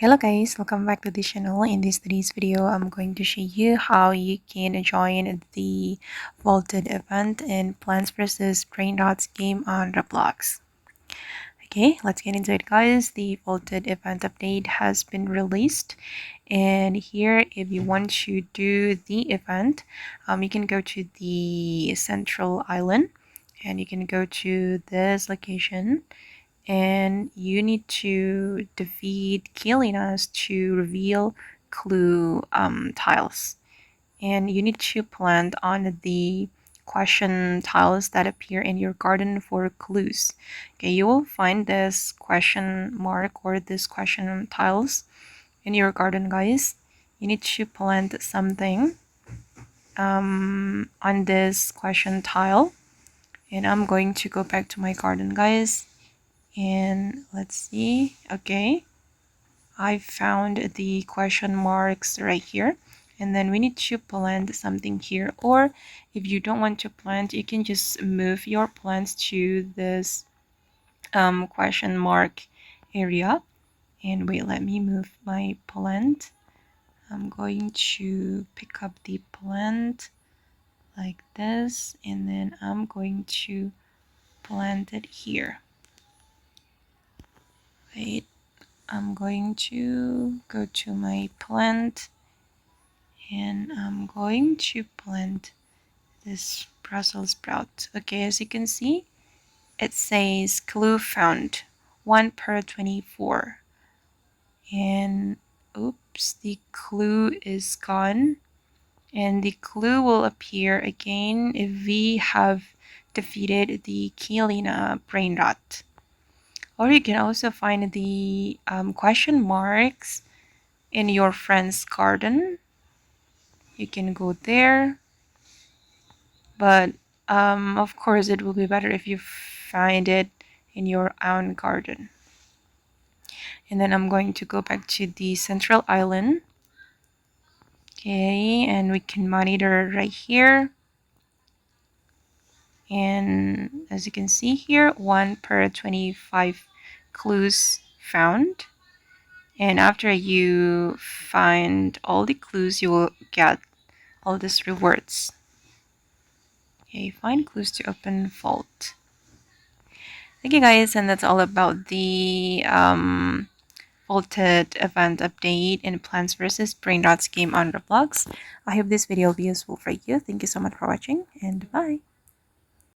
Hello guys, welcome back to the channel. In today's video, I'm going to show you how you can join the vaulted event in Plants vs Brainrots game on Roblox. Okay, let's get into it guys. The vaulted event update has been released, and here if you want to do the event, you can go to the central island and you can go to this location and you need to defeat Kalinas to reveal clue tiles. And you need to plant on the question tiles that appear in your garden for clues. Okay, you will find this question mark or this question tiles in your garden, guys. You need to plant something on this question tile. And I'm going to go back to my garden, guys. And let's see. Okay, I found the question marks right here, and then we need to plant something here, or if you don't want to plant, you can just move your plants to this question mark area. And wait, let me move my plant. I'm going to pick up the plant like this, and then I'm going to plant it here. Wait, I'm going to go to my plant and I'm going to plant this Brussels sprout. Okay, as you can see, it says clue found 1 per 24. And oops, the clue is gone. And the clue will appear again if we have defeated the Kielina brain rot. Or you can also find the question marks in your friend's garden. You can go there, but of course it will be better if you find it in your own garden. And then I'm going to go back to the central island. Okay, and we can monitor right here. And as you can see here, 1 per 25 clues found. And after you find all the clues, you will get all these rewards. Okay, find clues to open vault. Okay guys, and that's all about the vaulted event update in Plants vs Brainrots game on Roblox. I hope this video will be useful for you. Thank you so much for watching, and bye.